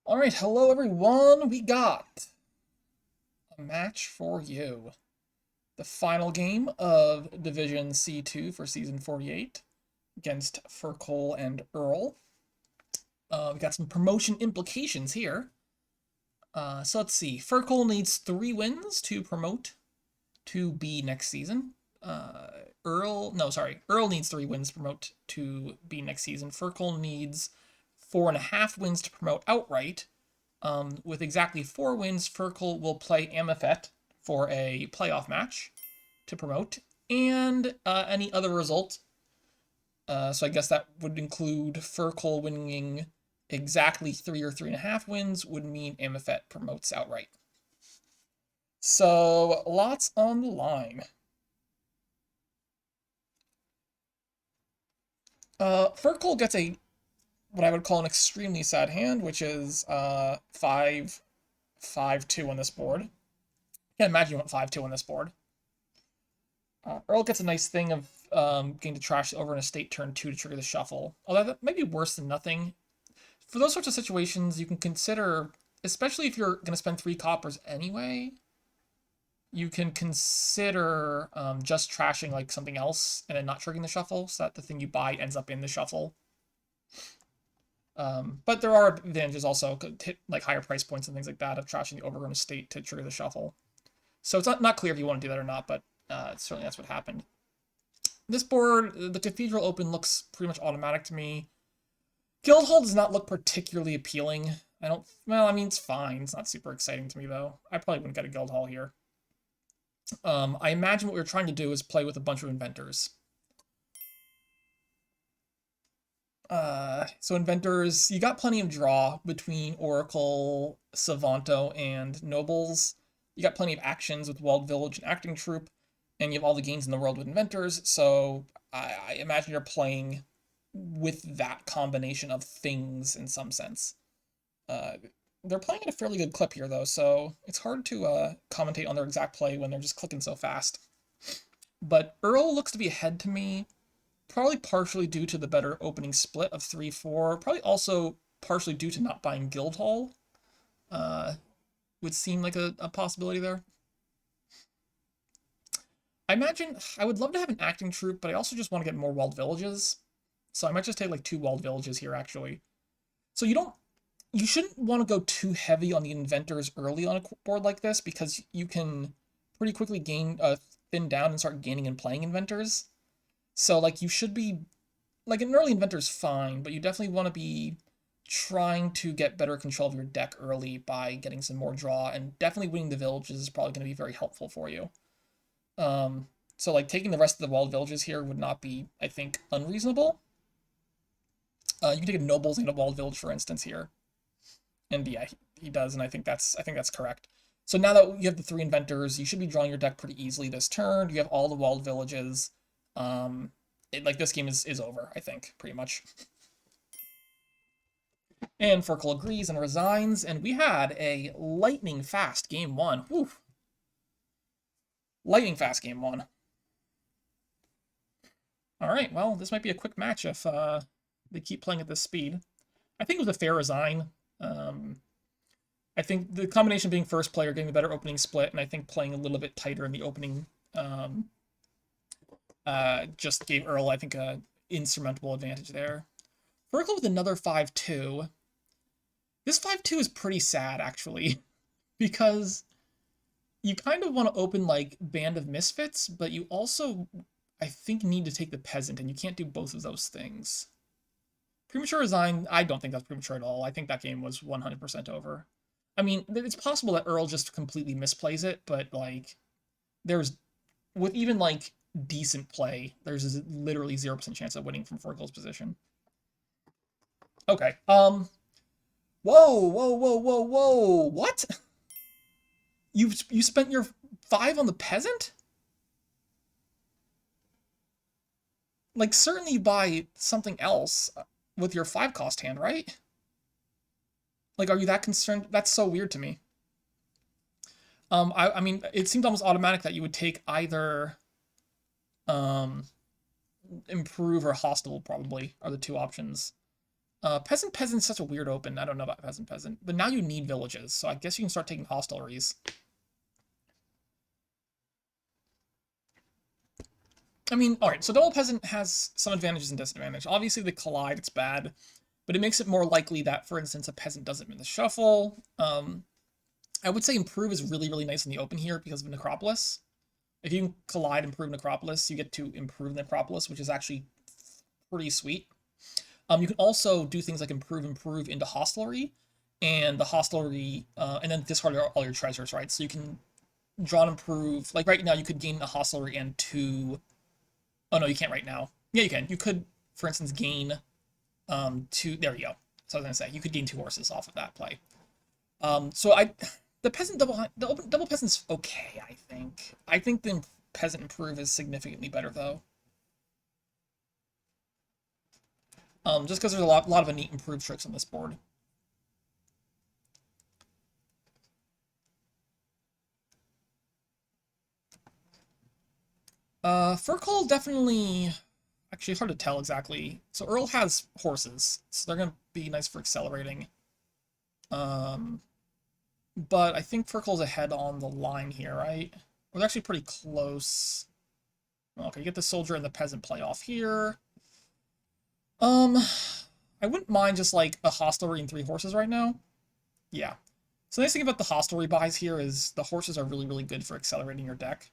All right, hello everyone. We got a match for you. The final game of Division C2 for Season 48 against Fircoal and Earl. We got some promotion implications here. So let's see. Fircoal needs 3 wins to promote to B next season. Earl needs 3 wins to promote to B next season. Fircoal needs 4.5 wins to promote outright. With exactly 4 wins, Fircoal will play Amifet for a playoff match to promote, and any other result. So I guess that would include Fircoal winning exactly 3 or 3.5 wins would mean Amifet promotes outright. So lots on the line. Fircoal gets what I would call an extremely sad hand, which is 5-2 on this board. Can't imagine you went 5-2 on this board. Earl gets a nice thing of getting to trash over an estate turn 2 to trigger the shuffle. Although that might be worse than nothing. For those sorts of situations, you can consider, especially if you're going to spend 3 coppers anyway, you can consider just trashing like something else and then not triggering the shuffle, so that the thing you buy ends up in the shuffle. But there are advantages also, hit like higher price points and things like that, of trashing the overgrown estate to trigger the shuffle. So it's not clear if you want to do that or not, but certainly that's what happened. This board, the Cathedral Open looks pretty much automatic to me. Guildhall does not look particularly appealing. I mean, it's fine. It's not super exciting to me, though. I probably wouldn't get a Guildhall here. I imagine what we're trying to do is play with a bunch of inventors. So inventors, you got plenty of draw between Oracle, Savanto, and Nobles. You got plenty of actions with Walled Village and Acting Troop, and you have all the gains in the world with inventors, so I imagine you're playing with that combination of things in some sense. They're playing at a fairly good clip here, though, so it's hard to commentate on their exact play when they're just clicking so fast. But Earl looks to be ahead to me, probably partially due to the better opening split of 3-4, probably also partially due to not buying Guildhall. Would seem like a possibility there. I imagine I would love to have an acting troop, but I also just want to get more walled villages. So I might just take like 2 walled villages here, actually. So you shouldn't want to go too heavy on the inventors early on a board like this, because you can pretty quickly thin down and start gaining and playing inventors. So like you should be, like an early inventor's fine, but you definitely want to be trying to get better control of your deck early by getting some more draw, and definitely winning the villages is probably going to be very helpful for you. So like taking the rest of the walled villages here would not be, I think, unreasonable. You can take a nobles and a walled village, for instance, here. And yeah, he does, and I think that's correct. So now that you have the 3 inventors, you should be drawing your deck pretty easily this turn. You have all the walled villages. Like this game is over, I think, pretty much. And Fircoal agrees and resigns, and we had a lightning fast game 1. Whew. Lightning fast game 1. All right, well, this might be a quick match if they keep playing at this speed. I think it was a fair resign. I think the combination of being first player, getting the better opening split, and I think playing a little bit tighter in the opening just gave Earl, I think, a insurmountable advantage there. Fircoal with another 5-2. This 5-2 is pretty sad, actually, because you kind of want to open, like, Band of Misfits, but you also, I think, need to take the Peasant, and you can't do both of those things. Premature resign, I don't think that's premature at all. I think that game was 100% over. I mean, it's possible that Earl just completely misplays it, but, like, with even, like, decent play, there's literally 0% chance of winning from Fircoal's position. Okay, whoa, whoa, whoa, whoa, whoa, what? You spent your 5 on the Peasant? Like, certainly you buy something else with your 5 cost hand, right? Like, are you that concerned? That's so weird to me. I mean, it seemed almost automatic that you would take either Improve or Hostile, probably, are the 2 options. Peasant's such a weird open. I don't know about Peasant. But now you need villages, so I guess you can start taking hosteleries. I mean, alright, so Double Peasant has some advantages and disadvantages. Obviously, the collide, it's bad, but it makes it more likely that, for instance, a Peasant doesn't win the shuffle. I would say Improve is really, really nice in the open here because of Necropolis. If you can collide Improve Necropolis, you get to improve Necropolis, which is actually pretty sweet. You can also do things like improve into hostelry, and the hostelry, and then discard all your treasures, right? So you can draw and improve. Like right now, you could gain a hostelry and two. Oh no, you can't right now. Yeah, you can. You could, for instance, gain two. There you go. So I was gonna say you could gain 2 horses off of that play. So the peasant double peasant's okay. I think the peasant improve is significantly better though. Just because there's a lot of neat improved tricks on this board. Fircoal definitely, actually hard to tell exactly. So Earl has horses, so they're gonna be nice for accelerating. But I think Fircoal's ahead on the line here, right? We're actually pretty close. Okay, you get the soldier and the peasant play off here. I wouldn't mind just like a hostelry and 3 horses right now. Yeah. So the nice thing about the hostelry buys here is the horses are really, really good for accelerating your deck.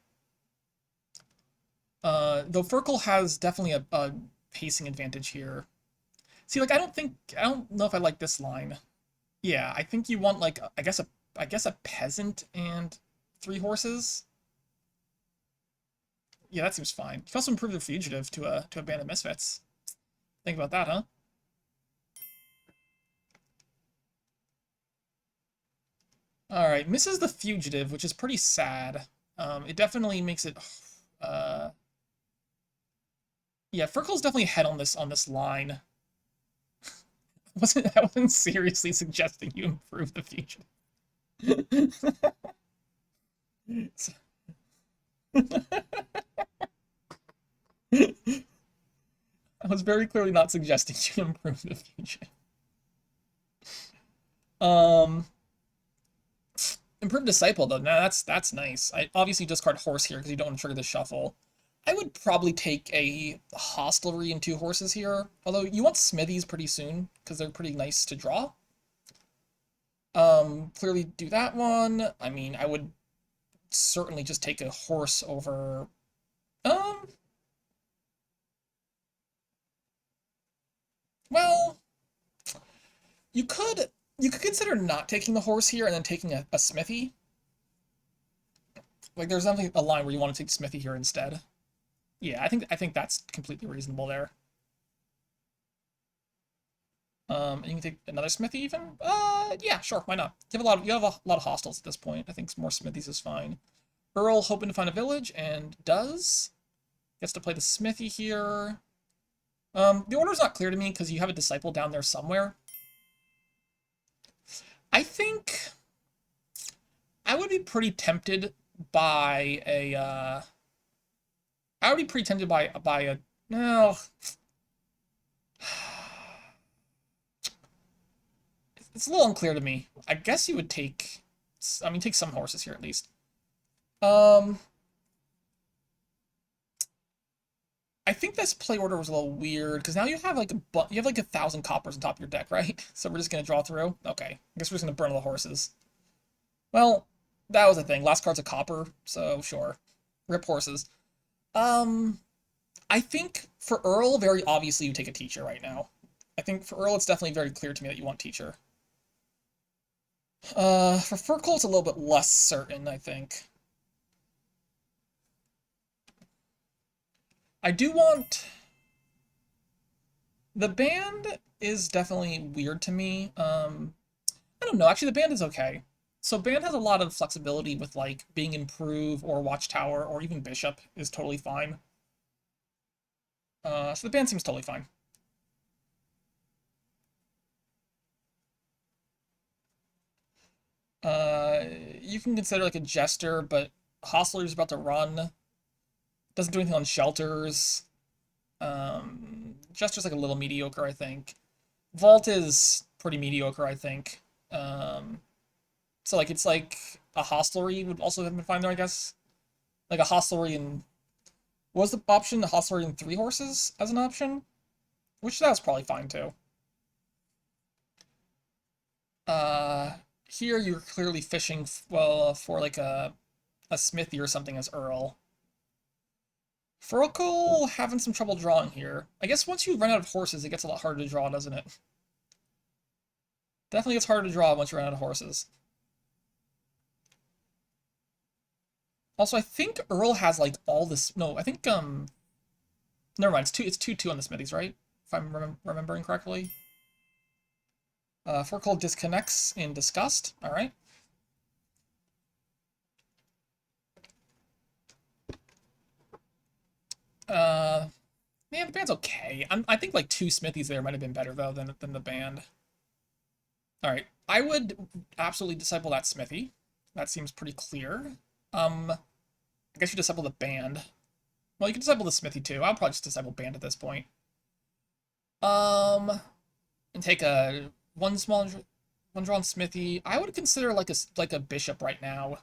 Though Fircoal has definitely a pacing advantage here. See, like I don't know if I like this line. Yeah, I think you want like I guess a peasant and 3 horses. Yeah, that seems fine. You can also improve the fugitive to a band of misfits. Think about that, huh? All right, misses the fugitive, which is pretty sad. It definitely makes it. Yeah, Fircoal's definitely ahead on this line. I wasn't seriously suggesting you improve the fugitive. I was very clearly not suggesting you improve the fugitive. Um, Improved Disciple, though. Now that's nice. I obviously discard horse here because you don't want to trigger the shuffle. I would probably take a hostelry and 2 horses here. Although you want smithies pretty soon because they're pretty nice to draw. Clearly do that one. I mean, I would certainly just take a horse over. Well, you could consider not taking the horse here and then taking a smithy. Like there's definitely a line where you want to take smithy here instead. Yeah, I think that's completely reasonable there. And you can take another smithy even. Yeah, sure, why not? You have a lot of hostels at this point. I think more smithies is fine. Earl hoping to find a village and does. Gets to play the smithy here. The order's not clear to me because you have a disciple down there somewhere. I think I would be pretty tempted by a I would be pretty tempted by a no. It's a little unclear to me. I guess you would take take some horses here at least. I think this play order was a little weird because now you have like 1,000 coppers on top of your deck, right? So we're just gonna draw through. Okay, I guess we're just gonna burn all the horses. Well, that was the thing. Last card's a copper, so sure, rip horses. I think for Earl, very obviously you take a teacher right now. I think for Earl, it's definitely very clear to me that you want teacher. For Fircoal, it's a little bit less certain, I think. I do want... The band is definitely weird to me. I don't know. Actually, the band is okay. So band has a lot of flexibility with, like, being improve or watchtower or even bishop is totally fine. So the band seems totally fine. You can consider, like, a jester, but Hostler's about to run. Doesn't do anything on shelters. Jester's like a little mediocre, I think. Vault is pretty mediocre, I think. Um, so like it's like a hostelry would also have been fine there, I guess. Like a hostelry and what was the option? The hostelry and 3 horses as an option, which that was probably fine too. Uh, Here you're clearly fishing well for like a smithy or something as Earl. Fircoal having some trouble drawing here. I guess once you run out of horses, it gets a lot harder to draw, doesn't it? Definitely gets harder to draw once you run out of horses. Also, I think Earl has like all this. No, I think never mind. It's 2-2 on the smithies, right? If I'm remembering correctly. Fircoal disconnects in disgust. All right. Man, the band's okay. I think like 2 smithies there might have been better though than the band. All right, I would absolutely disciple that smithy. That seems pretty clear. I guess you disciple the band. Well, you can disciple the smithy too. I'll probably just disciple band at this point. Um, and take a one drawn smithy. I would consider like a bishop right now,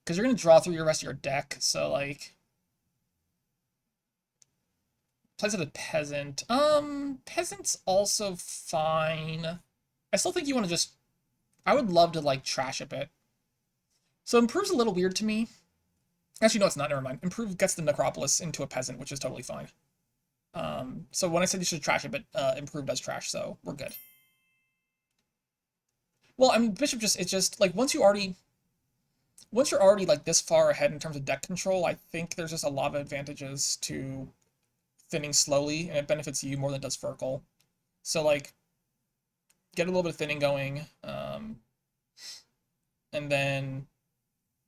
because you're gonna draw through your rest of your deck. So like, plays it a peasant. Peasant's also fine. I still think you want to just. I would love to like trash a bit. So improve's a little weird to me. Actually, no, it's not. Never mind. Improve gets the necropolis into a peasant, which is totally fine. So when I said you should trash it, but improve does trash, so we're good. Well, I mean, bishop it's just like once you're already like this far ahead in terms of deck control, I think there's just a lot of advantages to thinning slowly, and it benefits you more than it does Fircoal. So like, get a little bit of thinning going, and then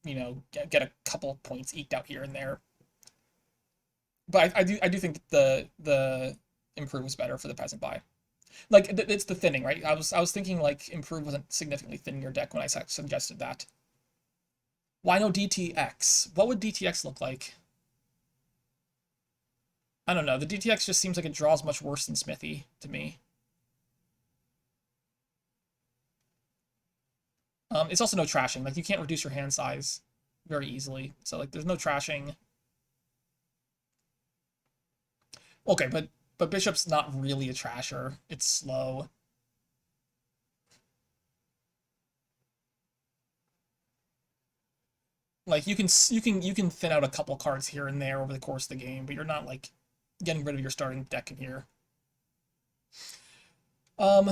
get a couple of points eked out here and there. But I do think that the improve was better for the peasant buy. Like it's the thinning, right? I was thinking like improve wasn't significantly thinning your deck when I suggested that. Why no DTX? What would DTX look like? I don't know. The DTX just seems like it draws much worse than Smithy to me. It's also no trashing. Like you can't reduce your hand size very easily. So like there's no trashing. Okay, but Bishop's not really a trasher. It's slow. Like you can thin out a couple cards here and there over the course of the game, but you're not like getting rid of your starting deck in here. Um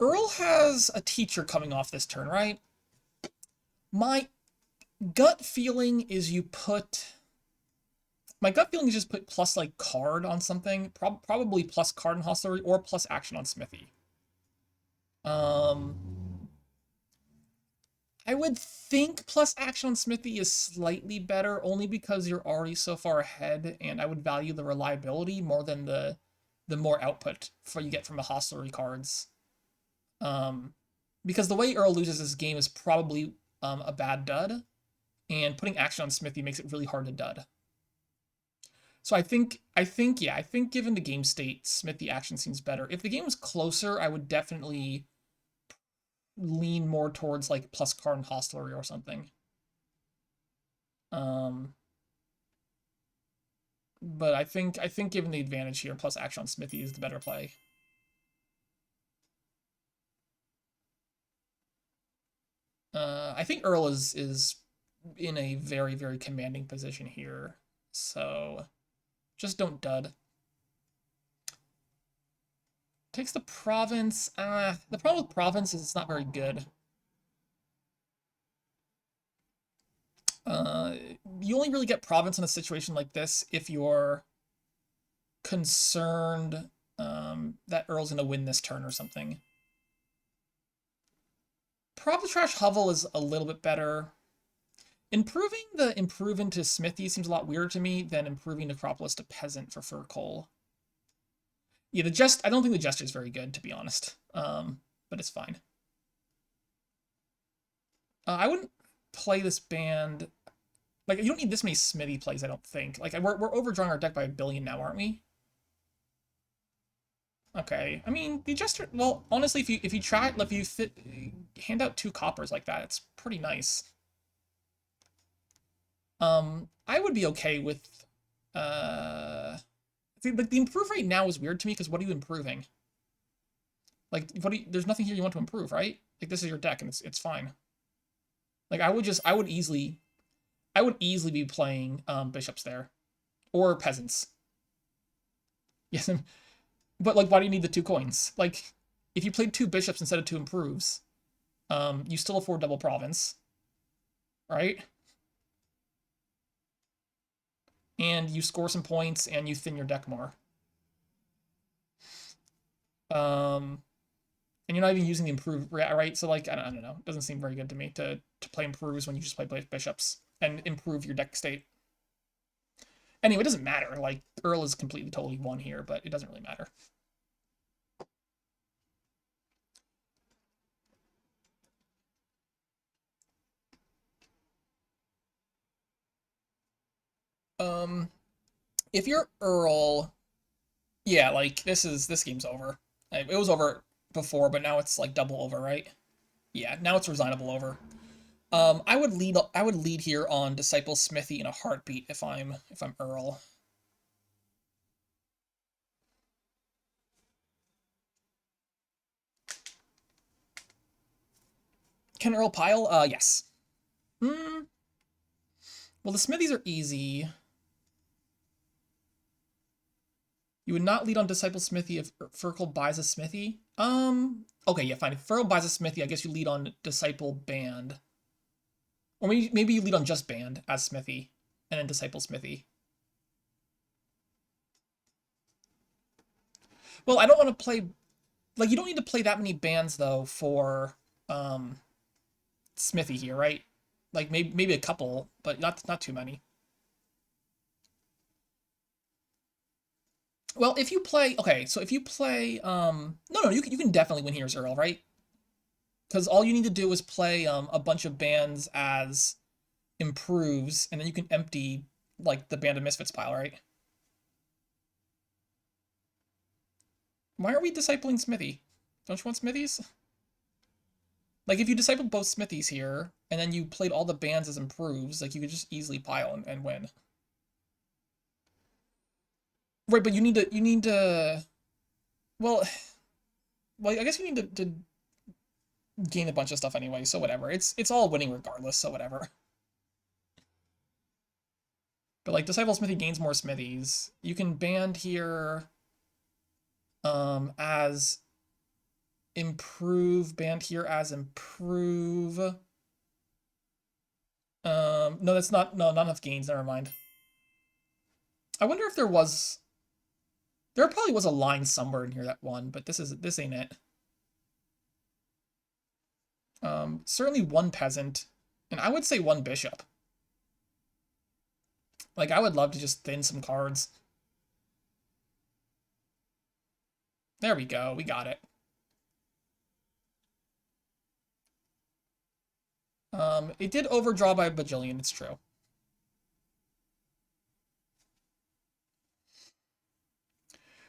Earl has a teacher coming off this turn, right? My gut feeling is you put my gut feeling is just put plus like card on something, probably plus card on hostelry or plus action on smithy. I would think plus action on smithy is slightly better, only because you're already so far ahead, and I would value the reliability more than the more output for you get from the hostelry cards. Because the way Earl loses this game is probably a bad dud, and putting action on smithy makes it really hard to dud. So yeah, I think given the game state, smithy action seems better. If the game was closer, I would definitely lean more towards like plus card and hostelry or something. But I think given the advantage here, plus action on smithy is the better play. I think Earl is in a very, very commanding position here. So just don't dud. Takes the province. The problem with province is it's not very good. You only really get province in a situation like this if you're concerned that Earl's gonna win this turn or something. Probably trash Hovel is a little bit better. Improving the improve into Smithy seems a lot weirder to me than improving Necropolis to Peasant for Fircoal. Yeah, I don't think the gesture is very good, to be honest. But it's fine. I wouldn't play this band. Like, you don't need this many Smithy plays, I don't think. Like, we're overdrawing our deck by 1 billion now, aren't we? Okay. I mean, the gesture. Well, honestly, if you try, if you hand out 2 coppers like that, it's pretty nice. I would be okay with. Like the improve rate now is weird to me because what are you improving? Like, there's nothing here you want to improve, right? Like this is your deck and it's fine. Like I would easily be playing bishops there or peasants. Yes, but like, why do you need the 2 coins? Like, if you played 2 bishops instead of 2 improves, you still afford double province, right? And you score some points and you thin your deck more. Um, and you're not even using the improve, right? So like, I don't know. It doesn't seem very good to me to play improves when you just play bishops and improve your deck state. Anyway, it doesn't matter. Like, Earl is completely totally won here, but it doesn't really matter. Um, if you're Earl, yeah, like this game's over. It was over before, but now it's like double over, right? Yeah, now it's resignable over. I would lead here on Disciple Smithy in a heartbeat if I'm Earl. Can Earl pile? Yes. Hmm. Well, the Smithies are easy. You would not lead on Disciple Smithy if Fircoal buys a Smithy. Okay, yeah, fine. If Fircoal buys a Smithy, I guess you lead on Disciple Band. Or maybe you lead on just Band as Smithy, and then Disciple Smithy. Well, I don't want to play... Like, you don't need to play that many bands, though, for Smithy here, right? Like, maybe a couple, but not too many. Well, if you play... Okay, so if you play... No, you can definitely win here as Earl, right? Because all you need to do is play a bunch of bands as improves, and then you can empty like the Band of Misfits pile, right? Why are we discipling Smithy? Don't you want Smithies? Like if you discipled both Smithies here, and then you played all the bands as improves, like you could just easily pile and win. Right, but you need to well well I guess you need to gain a bunch of stuff anyway, so whatever. It's all winning regardless, so whatever. But like Disciple Smithy gains more Smithies. You can band here as improve, band here as improve. No, that's not enough gains, never mind. I wonder if there probably was a line somewhere in here that won, but this ain't it. Certainly one peasant, and I would say one bishop. Like, I would love to just thin some cards. There we go, we got it. It did overdraw by a bajillion, it's true.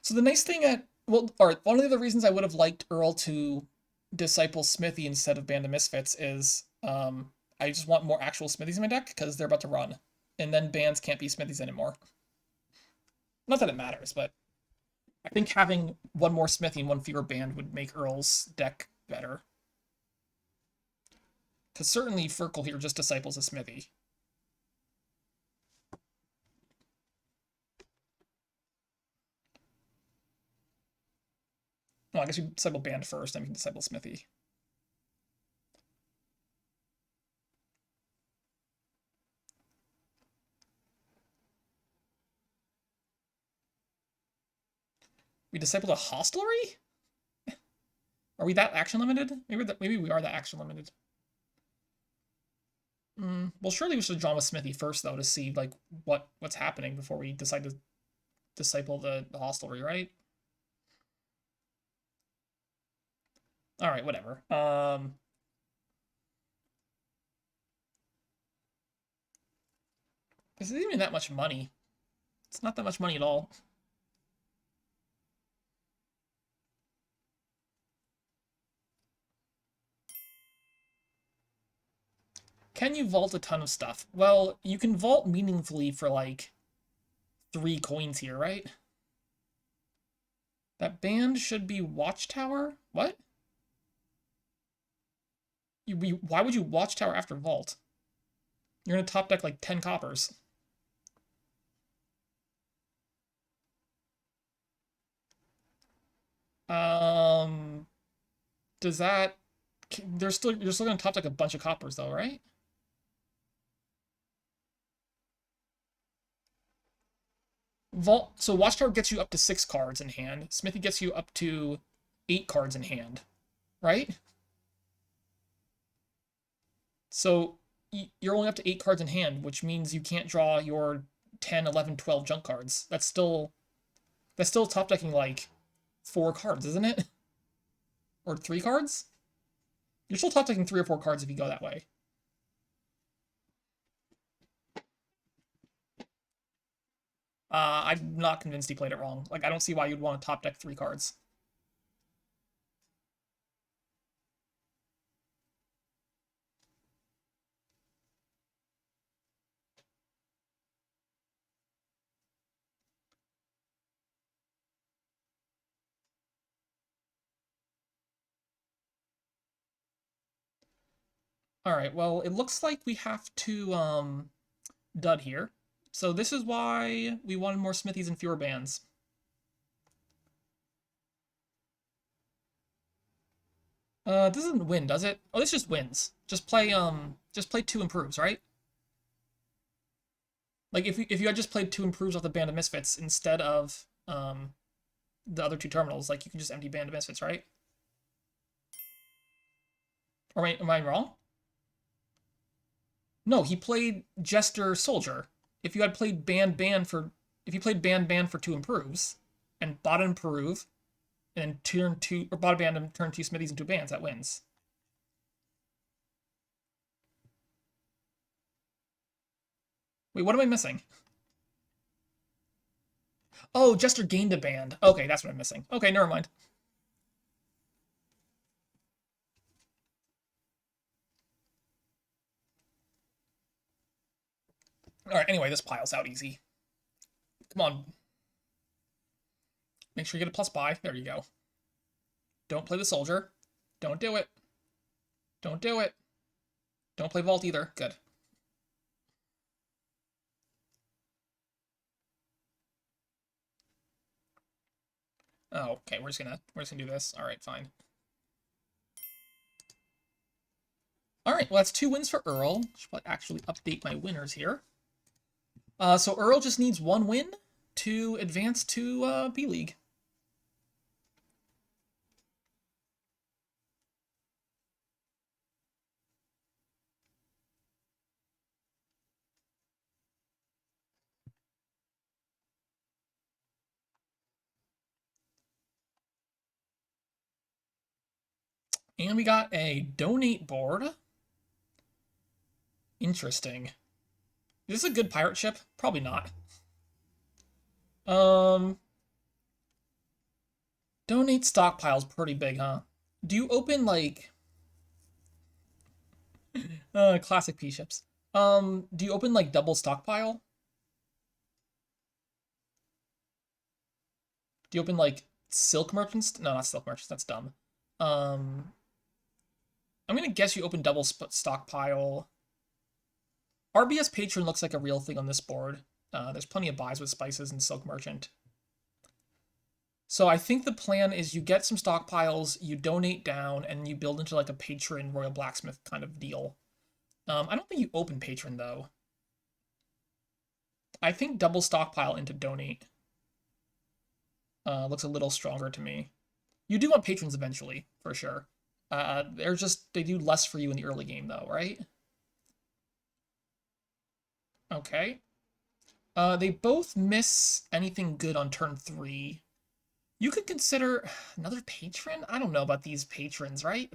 So the nice thing well, or one of the reasons I would have liked Earl to disciple Smithy instead of Band of Misfits is I just want more actual Smithies in my deck because they're about to run. And then bands can't be Smithies anymore. Not that it matters, but I think having one more Smithy and one fewer band would make Earl's deck better. Because certainly Fircoal here just disciples a Smithy. No, I guess you disciple band first, then you can disciple Smithy. We discipled a hostelry? Are we that action limited? Maybe we are that action limited. Well, surely we should draw with Smithy first, though, to see like what's happening before we decide to disciple the hostelry, right? All right, whatever. This isn't even that much money. It's not that much money at all. can you vault a ton of stuff? Well, you can vault meaningfully for like 3 coins here, right? That band should be Watchtower? What? Why would you Watchtower after vault? You're gonna top deck like 10 coppers. Um, does that... You're still gonna top deck a bunch of coppers though, right? Vault. So Watchtower gets you up to 6 cards in hand. Smithy gets you up to 8 cards in hand, right? So you're only up to 8 cards in hand, which means you can't draw your 10, 11, 12 junk cards. That's still top decking like 4 cards, isn't it? Or 3 cards? You're still top decking 3 or 4 cards if you go that way. I'm not convinced he played it wrong. Like, I don't see why you'd want to top deck 3 cards. Alright, well, it looks like we have to, dud here. So this is why we wanted more smithies and fewer bands. This doesn't win, does it? Oh, this just wins. Just play 2 improves, right? Like, if you had just played 2 improves off the Band of Misfits instead of, the other 2 terminals, like, you can just empty Band of Misfits, right? Or am I wrong? No, he played Jester Soldier. If you had played if you played Band for 2 improves, and bought an improve, and then turn 2, or bought a band and turn 2 smithies into bands, that wins. Wait, what am I missing? Oh, Jester gained a band. Okay, that's what I'm missing. Okay, never mind. Alright, anyway, this pile's out easy. Come on. Make sure you get a plus buy. There you go. Don't play the soldier. Don't do it. Don't do it. Don't play vault either. Good. Oh, okay, we're just gonna do this. Alright, fine. Alright, well that's 2 wins for Earl. Should actually update my winners here. So Earl just needs 1 win to advance to B-League. And we got a donate board. Interesting. Is this a good pirate ship? Probably not. Donate stockpile's pretty big, huh? Do you open, like... classic P ships. Do you open, like, double stockpile? Do you open, like, silk merchants? No, not silk merchants, that's dumb. I'm gonna guess you open double stockpile. RBS Patron looks like a real thing on this board. There's plenty of buys with spices and silk merchant. So I think the plan is you get some stockpiles, you donate down, and you build into like a patron Royal Blacksmith kind of deal. I don't think you open patron though. I think double stockpile into donate looks a little stronger to me. You do want patrons eventually, for sure. They do less for you in the early game though, right? Okay. They both miss anything good on turn 3. You could consider another patron? I don't know about these patrons, right?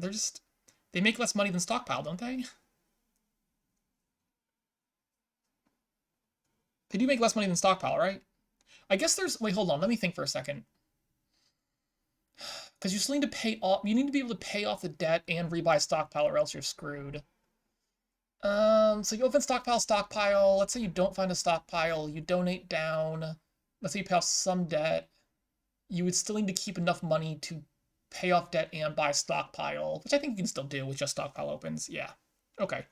They make less money than stockpile, don't they? They do make less money than stockpile, right? I guess wait, hold on, let me think for a second. Because you still need to pay off, you need to be able to pay off the debt and rebuy stockpile or else you're screwed. So you open stockpile. Let's say you don't find a stockpile. You donate down. Let's say you pay off some debt. You would still need to keep enough money to pay off debt and buy stockpile, which I think you can still do with just stockpile opens. Yeah. Okay.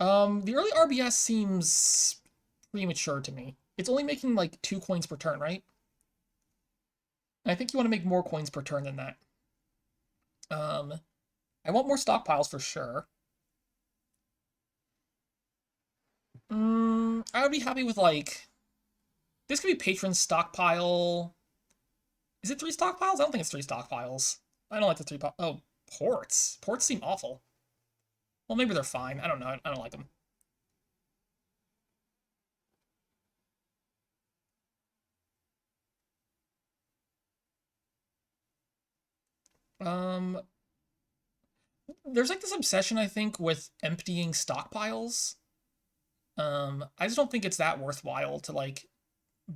The early RBS seems premature to me. It's only making like 2 coins per turn, right? And I think you want to make more coins per turn than that. Um, I want more stockpiles for sure. I would be happy with like this could be patron stockpile. Is it 3 stockpiles? I don't think it's 3 stockpiles. I don't like the oh, ports. Ports seem awful. Well, maybe they're fine. I don't know. I don't like them. Um, there's like this obsession I think with emptying stockpiles. I just don't think it's that worthwhile to like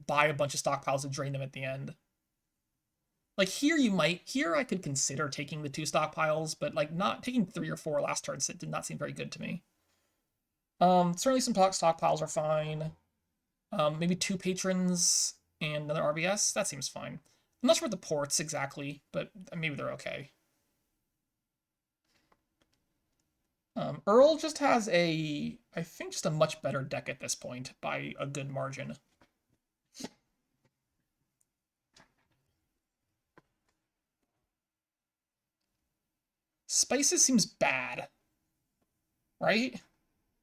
buy a bunch of stockpiles and drain them at the end. Like here I could consider taking the 2 stockpiles, but like not taking 3 or 4 last turns, it did not seem very good to me. Certainly some stockpiles are fine. Maybe 2 patrons and another RBS, that seems fine. I'm not sure what the ports exactly, but maybe they're okay. Earl just has I think just a much better deck at this point by a good margin. Spices seems bad, right?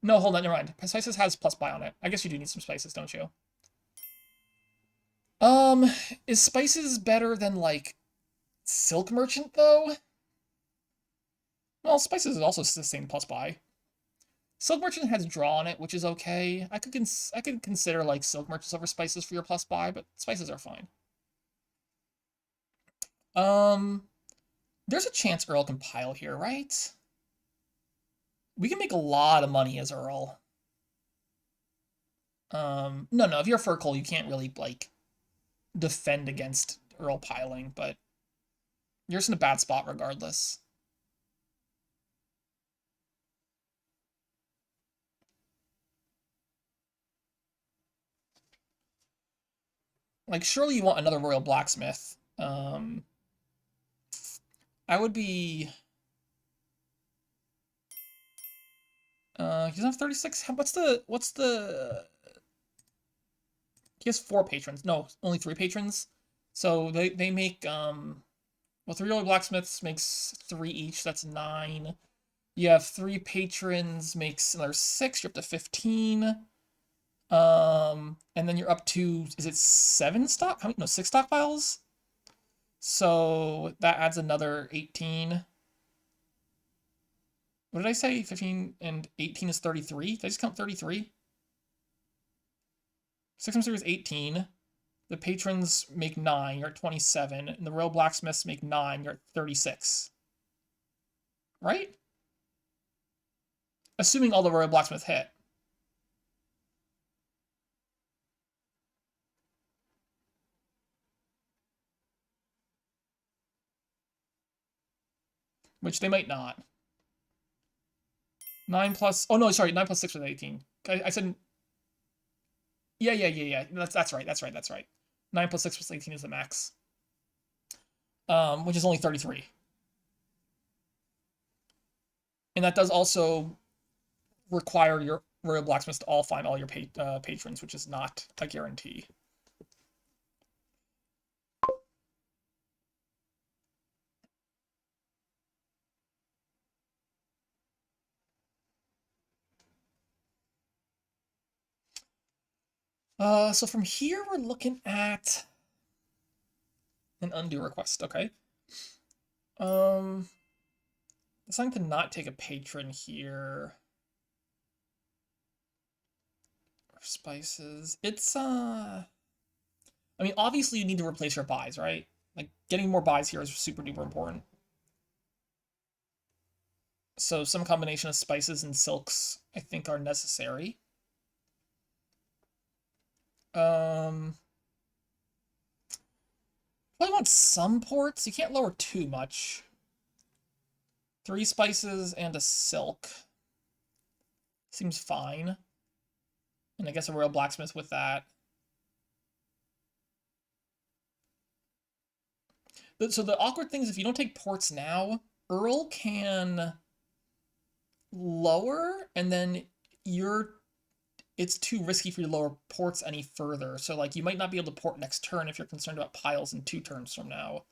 No, hold on, never mind. Spices has plus buy on it. I guess you do need some spices, don't you? Um, is spices better than like Silk Merchant though? Well, spices is also the same plus buy. Silk Merchant has draw on it, which is okay. I could consider like Silk Merchants over spices for your plus buy, but spices are fine. Um, there's a chance Earl can pile here, right? We can make a lot of money as Earl. No, if you're Fircoal, you can't really like defend against Earl piling, but you're just in a bad spot regardless. Like, surely you want another Royal Blacksmith. I would be. He doesn't have 36. What's the? He has 4 patrons. No, only 3 patrons. So they make well, 3 Royal Blacksmiths makes 3 each. That's 9. You have 3 patrons makes another 6. You're up to 15. And then you're up to, is it 7 stock? How many? No, 6 stockpiles. So that adds another 18. What did I say? 15 and 18 is 33. Did I just count 33? 6 times 3 is 18. The patrons make 9. You're at 27. And the Royal Blacksmiths make 9. You're at 36. Right? Assuming all the Royal Blacksmith hit. Which they might not. 9 plus... Oh, no, sorry. 9 plus 6 was 18. I said... Yeah. That's right. 9 plus 6 plus 18 is the max. Which is only 33. And that does also require your Royal Blacksmiths to all find all your patrons, which is not a guarantee. So from here we're looking at an undo request, okay? Deciding to not take a patron here. Spices. It's I mean, obviously you need to replace your buys, right? Like getting more buys here is super duper important. So some combination of spices and silks I think are necessary. Probably want some ports. You can't lower too much. 3 spices and a silk. Seems fine. And I guess a royal blacksmith with that. So the awkward thing is if you don't take ports now, Earl can lower, and then it's too risky for you to lower ports any further. So like you might not be able to port next turn if you're concerned about piles in 2 turns from now.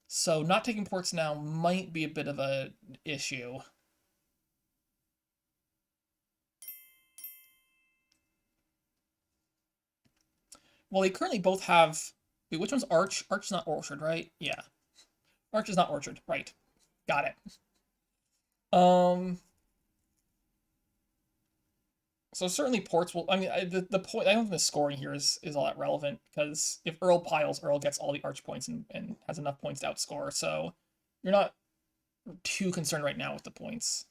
So not taking ports now might be a bit of an issue. Well, they currently both have... Wait, which one's Arch? Arch is not Orchard, right? Yeah. Arch is not Orchard. Right. Got it. So certainly ports will... I mean, the point... I don't think the scoring here is all that relevant, because if Earl piles, Earl gets all the Arch points and has enough points to outscore, so you're not too concerned right now with the points.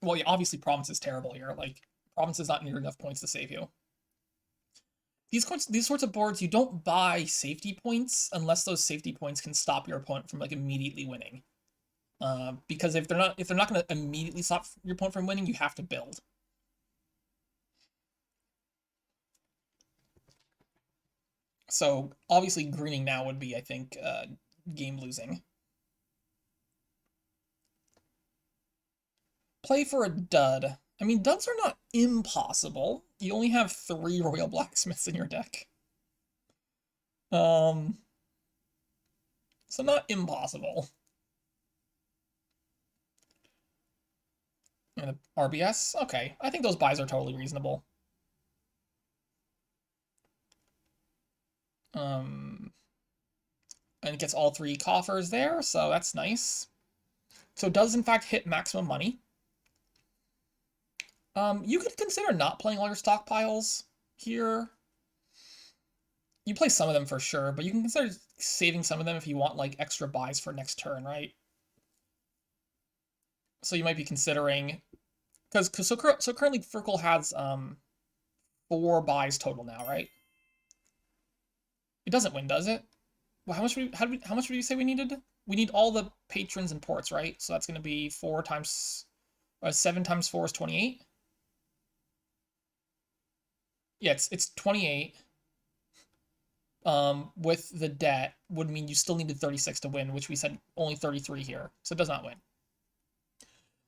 Well, yeah, obviously Province is terrible here. Like, Province is not near enough points to save you. These sorts of boards, you don't buy safety points unless those safety points can stop your opponent from like immediately winning. Because if they're not going to immediately stop your opponent from winning, you have to build. So obviously greening now would be, I think, game losing. Play for a dud. I mean, duds are not impossible. You only have 3 royal blacksmiths in your deck. So not impossible. And RBS? Okay. I think those buys are totally reasonable. And it gets all 3 coffers there, so that's nice. So it does in fact hit maximum money. You could consider not playing all your stockpiles here. You play some of them for sure, but you can consider saving some of them if you want like extra buys for next turn, right? So you might be considering, because currently Fircoal has 4 buys total now, right? It doesn't win, does it? Well, how much would you say we needed? We need all the patrons and ports, right? So that's going to be 4 times 7 times 4 is 28. Yeah, it's 28. With the debt would mean you still needed 36 to win, which we said only 33 here, so it does not win.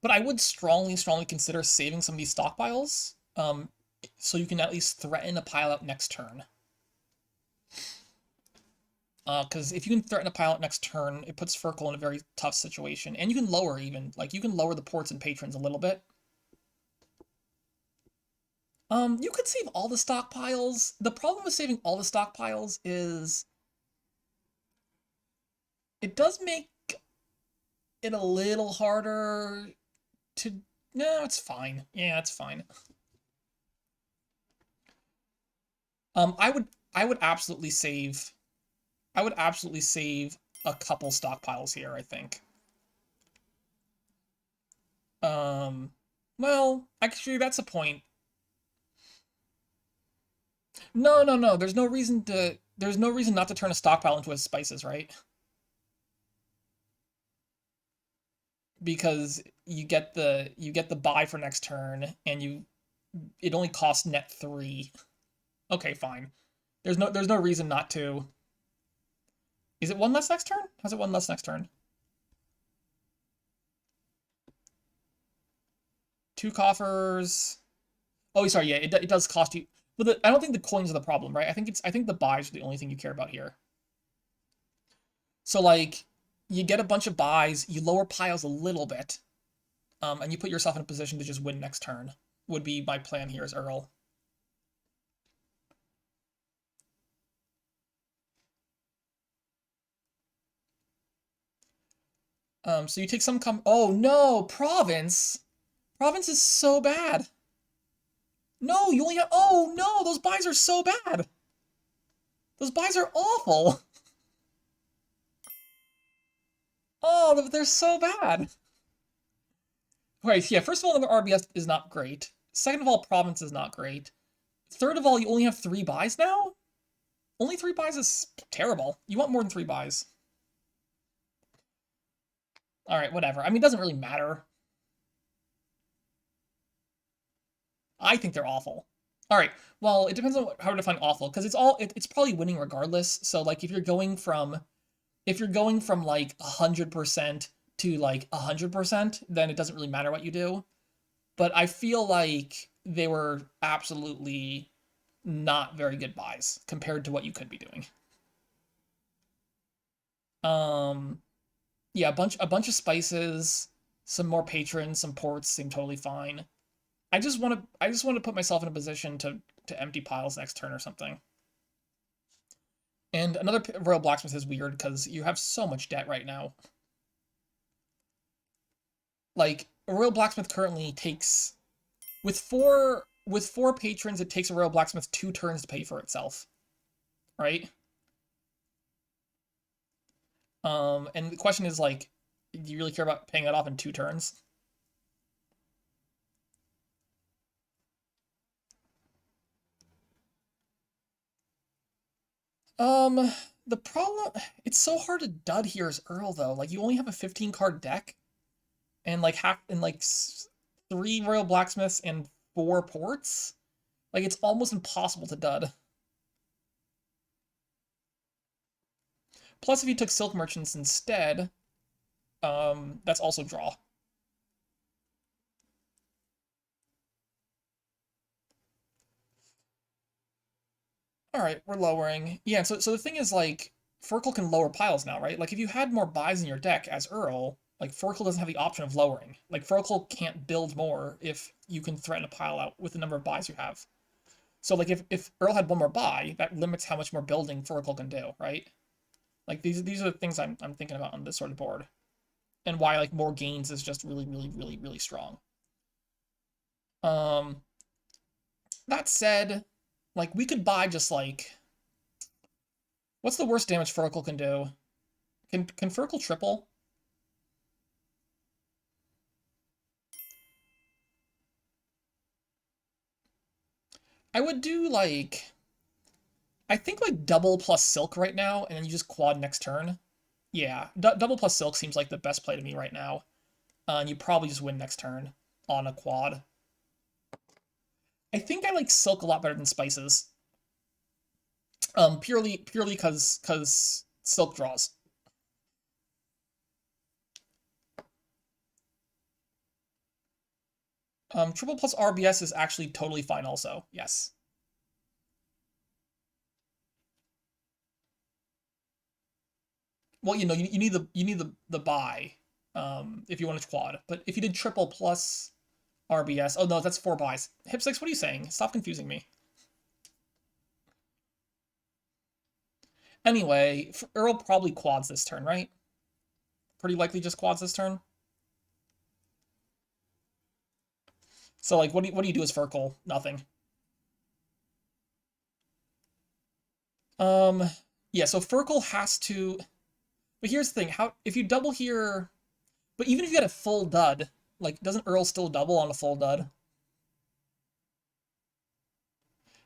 But I would strongly consider saving some of these stockpiles, so you can at least threaten a pile out next turn. Because if you can threaten a pile out next turn, it puts Fircoal in a very tough situation, and you can lower even, like you can lower the ports and patrons a little bit. You could save all the stockpiles. The problem with saving all the stockpiles is it does make it a little harder to... No, it's fine. Yeah, it's fine. I would absolutely save a couple stockpiles here, I think. Well, actually that's a point. No. There's no reason not to turn a stockpile into a spices, right? Because you get the buy for next turn, and it only costs net 3. Okay, fine. There's no reason not to. Is it 1 less next turn? How's it 1 less next turn? 2 coffers. Oh, sorry, yeah, it does cost you. But I don't think the coins are the problem, right? I think the buys are the only thing you care about here. So like, you get a bunch of buys, you lower piles a little bit, and you put yourself in a position to just win next turn. Would be my plan here as Earl. So you take some oh no, Province! Province is so bad! No, you only have... Oh no, those buys are so bad! Those buys are awful! Oh, they're so bad! Right, yeah, first of all, the RBS is not great. Second of all, Province is not great. Third of all, you only have 3 buys now? Only 3 buys is terrible. You want more than 3 buys. Alright, whatever. I mean, it doesn't really matter. I think they're awful. Alright, well, it depends on how to define awful, because it's probably winning regardless. So, like, if you're going from like 100% to like 100%, then it doesn't really matter what you do. But I feel like they were absolutely not very good buys compared to what you could be doing. Um, yeah, a bunch of spices, some more patrons, some ports seem totally fine. I just want to put myself in a position to empty piles next turn or something. And another Royal Blacksmith is weird because you have so much debt right now. Like, a Royal Blacksmith currently takes with four patrons, it takes a Royal Blacksmith 2 turns to pay for itself. Right? And the question is, like, do you really care about paying that off in 2 turns? Um, the problem, it's so hard to dud here as Earl, though. Like, you only have a 15 card deck, and like 3 Royal Blacksmiths and 4 ports. Like, it's almost impossible to dud. Plus, if you took Silk Merchants instead, that's also draw. All right, we're lowering. Yeah, so the thing is, like, Fircoal can lower piles now, right? Like, if you had more buys in your deck as Earl, like, Fircoal doesn't have the option of lowering. Like, Fircoal can't build more if you can threaten a pile out with the number of buys you have. So, like, if Earl had one more buy, that limits how much more building Fircoal can do, right? Like, these are the things I'm thinking about on this sort of board. And why, like, more gains is just really, really, really, really strong. Um, that said, like, we could buy just, like... What's the worst damage Fircoal can do? Can Fircoal triple? I would do, like... I think, like, double plus Silk right now, and then you just quad next turn. Yeah, double plus Silk seems like the best play to me right now. And you probably just win next turn on a quad. I think I like Silk a lot better than Spices. Purely because Silk draws. Triple plus RBS is actually totally fine also. Yes. Well, you need the buy if you want to quad. But if you did triple plus RBS, oh no, that's 4 buys. Hip6, what are you saying? Stop confusing me. Anyway, Earl probably quads this turn, right? Pretty likely just quads this turn. So, like, what do you do as Fircoal? Nothing. Um, yeah, so Fircoal has to... But here's the thing, how if you double here... But even if you get a full dud, like, doesn't Earl still double on a full dud?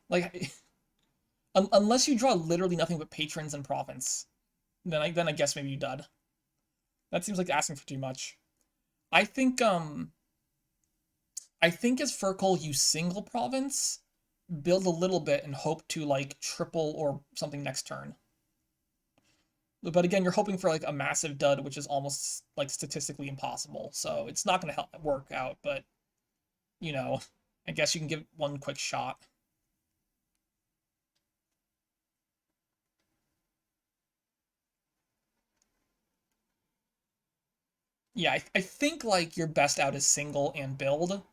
Like, unless you draw literally nothing but patrons and province, then I guess maybe you dud. That seems like asking for too much. I think, I think as Fircoal, you single province, build a little bit, and hope to, like, triple or something next turn. But again, you're hoping for, like, a massive dud, which is almost, like, statistically impossible. So it's not going to help work out, but, you know, I guess you can give one quick shot. Yeah, I think, like, your best out is single and build,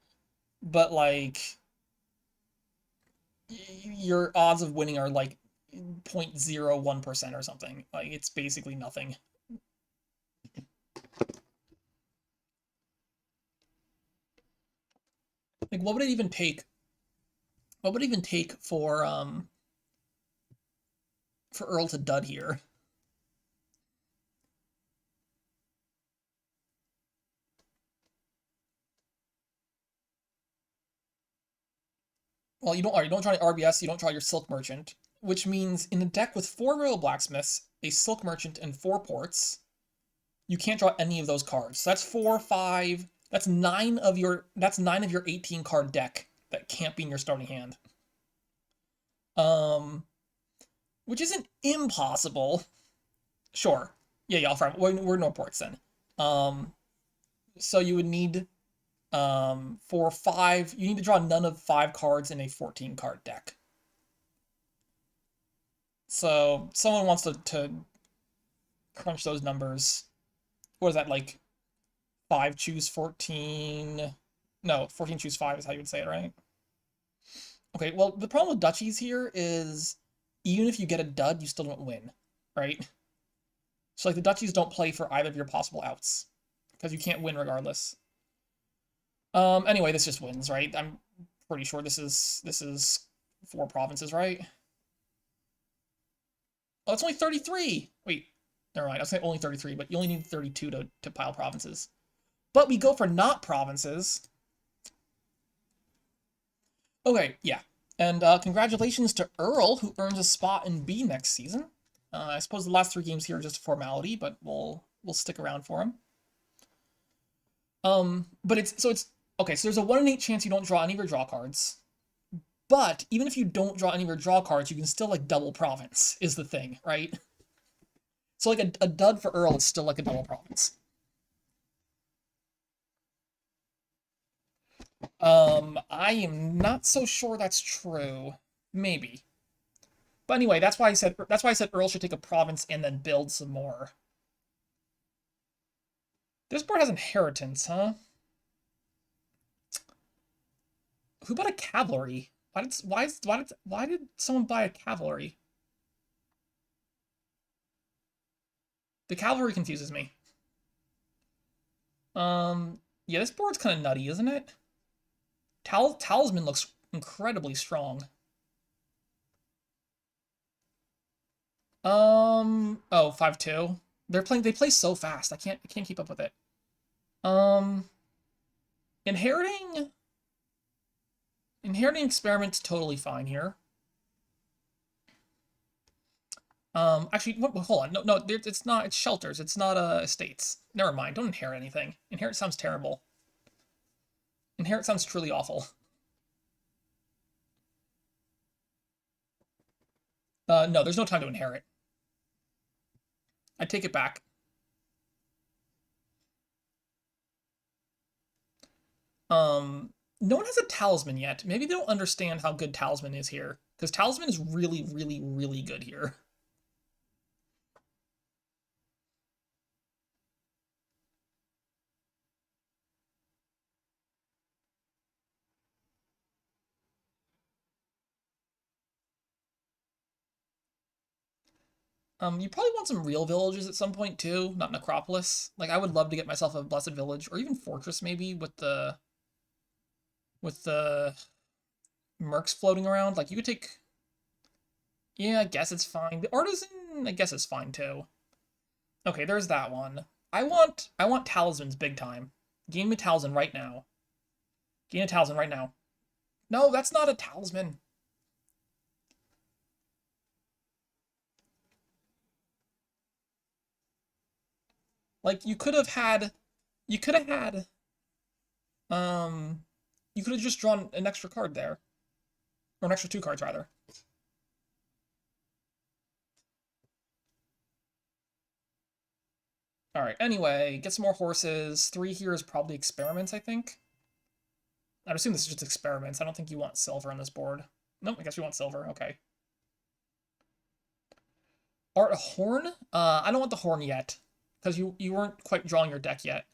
but, like, your odds of winning are, like, 0.01% or something. Like, it's basically nothing. Like, what would it even take? What would it even take for Earl to dud here? Well, you don't draw any RBS, you don't draw your Silk Merchant, which means in a deck with 4 Royal Blacksmiths, a Silk Merchant, and 4 ports, you can't draw any of those cards. So that's 4, 5. That's 9 of your 18 card deck that can't be in your starting hand. Which isn't impossible. Sure. Yeah, I'll farm. We're no ports then. So you would need for 5, you need to draw none of 5 cards in a 14 card deck. So someone wants to crunch those numbers. What is that, like 5 choose 14? No, 14 choose 5 is how you would say it, right? Okay, well, the problem with duchies here is even if you get a dud, you still don't win, right? So like the duchies don't play for either of your possible outs because you can't win regardless. Anyway, this just wins, right? I'm pretty sure this is 4 provinces, right? Oh, it's only 33. Wait, never mind. I was saying only 33, but you only need 32 to pile provinces. But we go for not provinces. Okay, yeah. And congratulations to Earl, who earns a spot in B next season. I suppose the last 3 games here are just a formality, but we'll stick around for him. But it's okay, so there's a 1 in 8 chance you don't draw any of your draw cards. But even if you don't draw any of your draw cards, you can still like double province, is the thing, right? So like a dud for Earl is still like a double province. I am not so sure that's true. Maybe. But anyway, that's why I said Earl should take a province and then build some more. This board has inheritance, huh? Who bought a cavalry? Why did someone buy a cavalry? The cavalry confuses me. Yeah, this board's kind of nutty, isn't it? Talisman looks incredibly strong. Oh, 5-2. They play so fast. I can't keep up with it. Inheriting experiment's totally fine here. Actually, hold on. No, it's not. It's shelters. It's not estates. Never mind. Don't inherit anything. Inherit sounds terrible. Inherit sounds truly awful. No, there's no time to inherit. I take it back. No one has a talisman yet. Maybe they don't understand how good talisman is here. Because talisman is really, really, really good here. You probably want some real villages at some point too, not Necropolis. Like I would love to get myself a Blessed Village or even Fortress maybe with the mercs floating around. Like you could take. Yeah, I guess it's fine. The Artisan, I guess, is fine too. Okay, there's that one. I want talismans big time. Gain me talisman right now. Gain a talisman right now. No, that's not a talisman. Like you could have had you could have had you could have just drawn an extra card there. Or an extra 2 cards rather. Alright, anyway, get some more horses. 3 here is probably experiments, I think. I'd assume this is just experiments. I don't think you want silver on this board. Nope, I guess you want silver. Okay. Art horn? I don't want the horn yet. Because you weren't quite drawing your deck yet.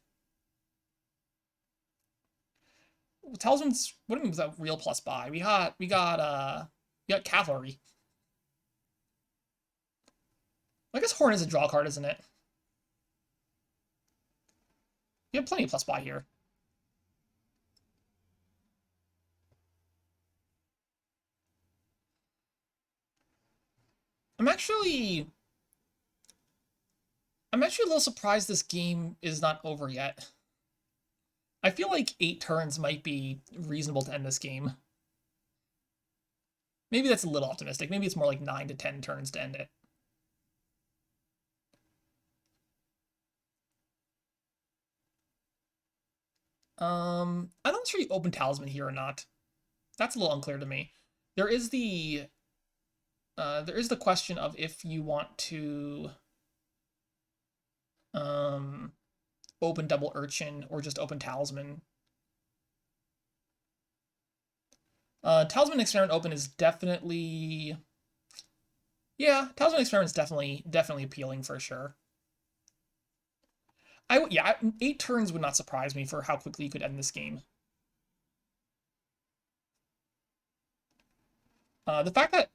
Talisman's, what do you mean was that real plus buy? We got cavalry. I guess horn is a draw card, isn't it? We have plenty of plus buy here. I'm actually a little surprised this game is not over yet. I feel like 8 turns might be reasonable to end this game. Maybe that's a little optimistic. Maybe it's more like 9 to 10 turns to end it. I'm not sure you open Talisman here or not. That's a little unclear to me. There is the question of if you want to open Double Urchin or just open Talisman. Talisman Experiment open is definitely... Yeah, Talisman Experiment is definitely appealing for sure. Yeah, 8 turns would not surprise me for how quickly you could end this game. The fact that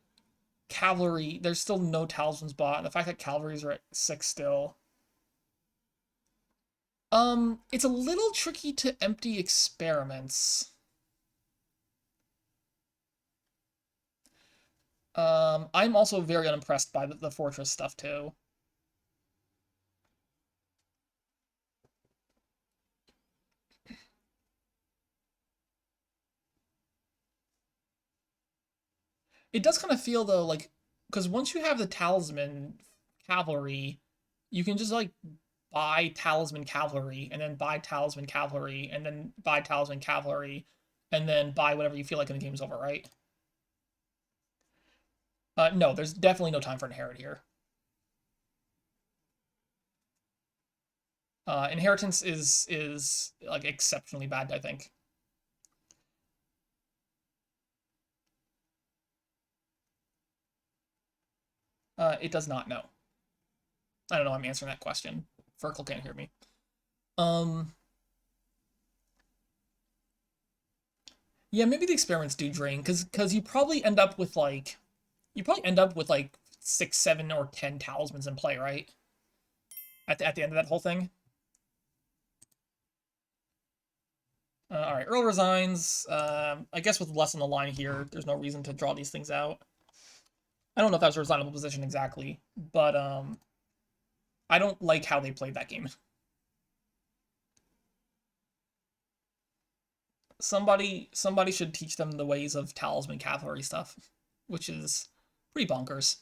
Cavalry, there's still no Talismans bought, the fact that Cavalries are at 6 still. It's a little tricky to empty experiments. I'm also very unimpressed by the Fortress stuff, too. It does kind of feel, though, like... Because once you have the Talisman Cavalry, you can just, like, buy Talisman Cavalry, and then buy Talisman Cavalry, and then buy Talisman Cavalry, and then buy whatever you feel like and the game's over, right? No, there's definitely no time for Inherit here. Inheritance is like exceptionally bad, I think. It does not know. I don't know. I'm answering that question. Fircoal can't hear me. Yeah, maybe the experiments do drain because you probably end up with like 6, 7, or 10 talismans in play, right? At the end of that whole thing. All right, Earl resigns. I guess with less on the line here, there's no reason to draw these things out. I don't know if that was a resignable position exactly, but I don't like how they played that game. Somebody should teach them the ways of Talisman Cavalry stuff, which is pretty bonkers.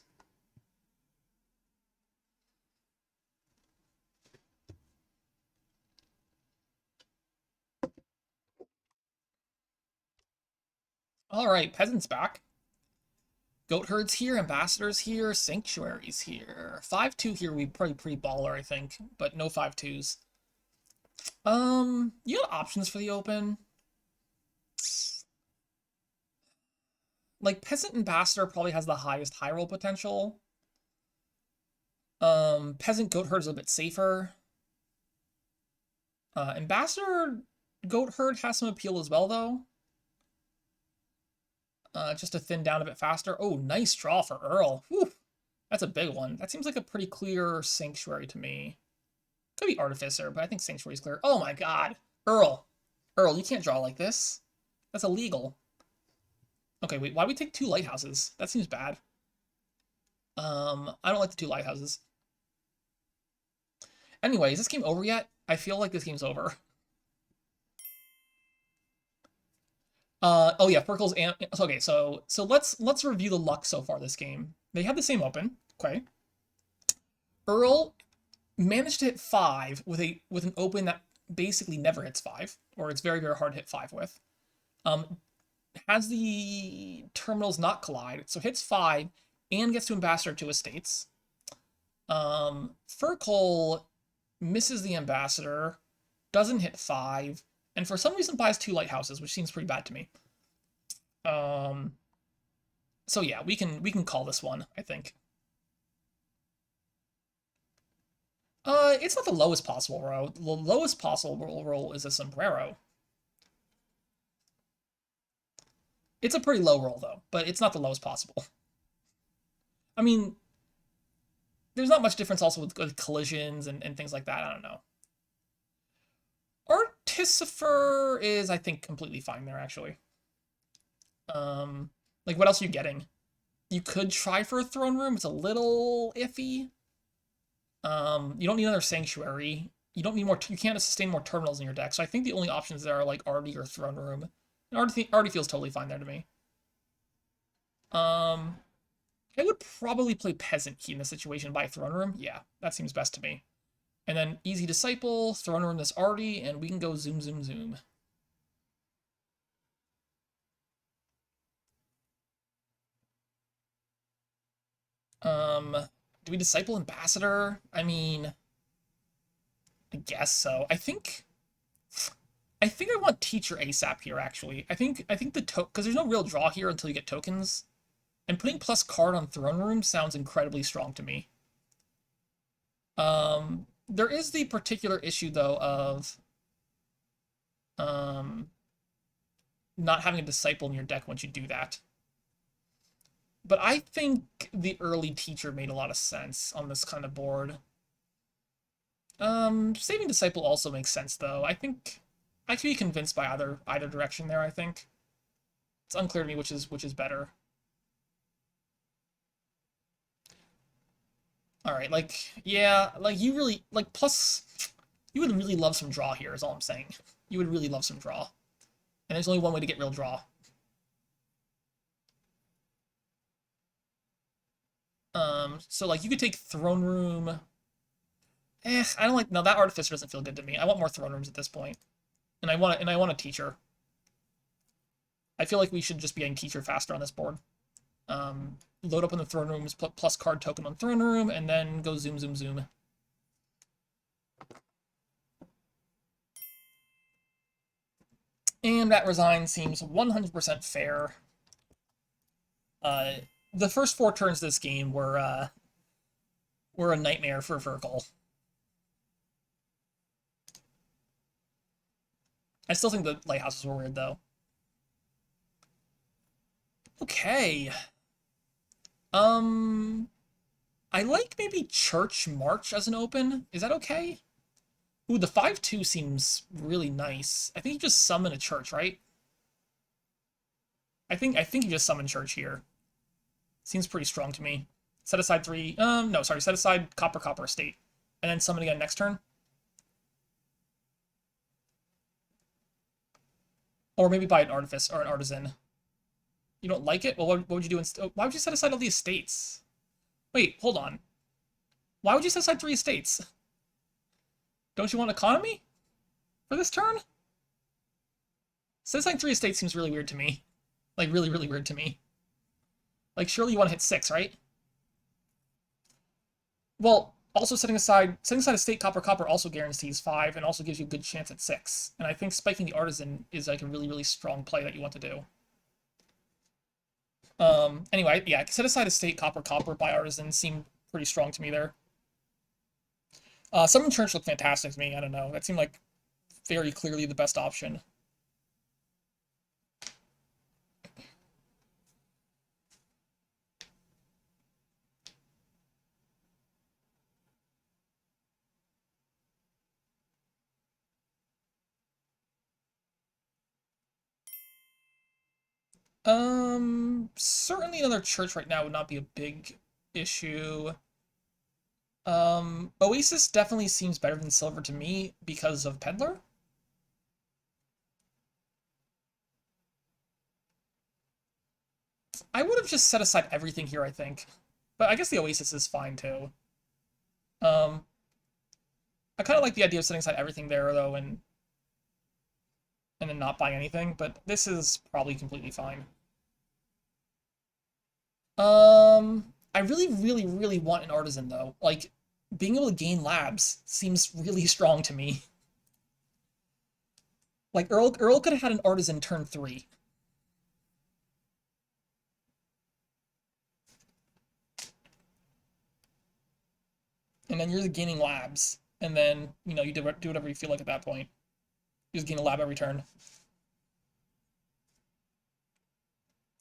All right, Peasants back. Goat herds here, ambassadors here, sanctuaries here. 5-2 here, we probably pretty baller, I think, but no 5-2s. You got options for the open. Like, Peasant Ambassador probably has the highest high roll potential. Peasant Goat Herd is a bit safer. Ambassador Goat Herd has some appeal as well, though. Just to thin down a bit faster. Oh, nice draw for Earl. Whew. That's a big one. That seems like a pretty clear Sanctuary to me. Could be Artificer, but I think Sanctuary is clear. Oh my god. Earl. Earl, you can't draw like this. That's illegal. Okay, wait, why do we take 2 lighthouses? That seems bad. I don't like the 2 lighthouses. Anyway, is this game over yet? I feel like this game's over. Oh yeah, Fircoal's okay, so let's review the luck so far this game. They had the same open, okay. Earl managed to hit 5 with an open that basically never hits 5, or it's very, very hard to hit 5 with. Has the terminals not collide, so hits 5 and gets to Ambassador 2 estates. Fircoal misses the Ambassador, doesn't hit 5, and for some reason buys 2 lighthouses, which seems pretty bad to me. So yeah, we can call this one, I think. It's not the lowest possible roll. The lowest possible roll is a sombrero. It's a pretty low roll, though, but it's not the lowest possible. I mean, there's not much difference also with collisions and things like that. I don't know. Artificer is, I think, completely fine there, actually. Like, what else are you getting? You could try for a throne room. It's a little iffy. You don't need another sanctuary. You don't need more. You can't sustain more terminals in your deck. So I think the only options there are like Artie or throne room. And Artie feels totally fine there to me. Um, I would probably play Peasant Key in this situation by Throne Room. Yeah, that seems best to me. And then Easy Disciple, Throne Room this Artie, and we can go zoom, zoom, zoom. Do we Disciple Ambassador? I mean, I guess so. I think I want Teacher ASAP here, actually. I think the because there's no real draw here until you get tokens. And putting plus card on Throne Room sounds incredibly strong to me. There is the particular issue, though, of um, not having a Disciple in your deck once you do that. But I think the early Teacher made a lot of sense on this kind of board. Saving Disciple also makes sense, though. I think I can be convinced by either direction there, I think. It's unclear to me which is better. Alright, like, yeah, like you really like plus you would really love some draw here, is all I'm saying. You would really love some draw. And there's only one way to get real draw. So like you could take Throne Room. I don't like no, that Artificer doesn't feel good to me. I want more Throne Rooms at this point. And I want a Teacher. I feel like we should just be getting Teacher faster on this board. Load up on the Throne Rooms, put plus card token on Throne Room, and then go zoom, zoom, zoom. And that resign seems 100% fair. The first 4 turns of this game were a nightmare for Fircoal. I still think the lighthouses were weird, though. Okay. I like maybe Church March as an open. Is that okay? Ooh, the 5/2 seems really nice. I think you just summon a church, right? I think you just summon church here. Seems pretty strong to me. Set aside 3. No, sorry. Set aside copper estate, and then summon again next turn. Or maybe buy an artifice or an artisan. You don't like it? Well, what would you do instead? Why would you set aside all the estates? Wait, hold on. Why would you set aside 3 estates? Don't you want economy for this turn? Set aside 3 estates seems really weird to me. Like, really, really weird to me. Like, surely you want to hit 6, right? Well, also setting aside estate copper also guarantees 5 and also gives you a good chance at 6. And I think spiking the artisan is like a really, really strong play that you want to do. Anyway, yeah, set aside estate copper by artisan seemed pretty strong to me there. Summon church looked fantastic to me. I don't know. That seemed like very clearly the best option. Certainly another church right now would not be a big issue. Oasis definitely seems better than Silver to me because of Peddler. I would have just set aside everything here, I think. But I guess the Oasis is fine, too. Um, I kind of like the idea of setting aside everything there, though, and then not buying anything, but this is probably completely fine. I really, really, really want an artisan, though. Like, being able to gain labs seems really strong to me. Like, Earl could have had an artisan turn 3. And then you're gaining labs. And then, you do whatever you feel like at that point. You just gain a lab every turn.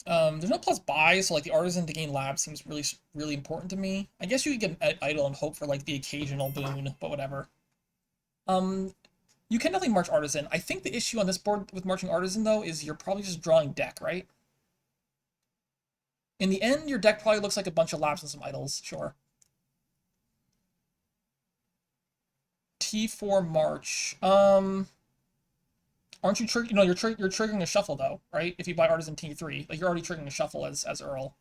There's no plus buy, so like the artisan to gain lab seems really, really important to me. I guess you could get an idol and hope for like the occasional boon, but whatever. You can definitely march artisan. I think the issue on this board with marching artisan though is you're probably just drawing deck, right? In the end, your deck probably looks like a bunch of labs and some idols, sure. T4 March. Aren't you triggering? No, you're triggering a shuffle though, right? If you buy Artisan T3, like you're already triggering a shuffle as Earl.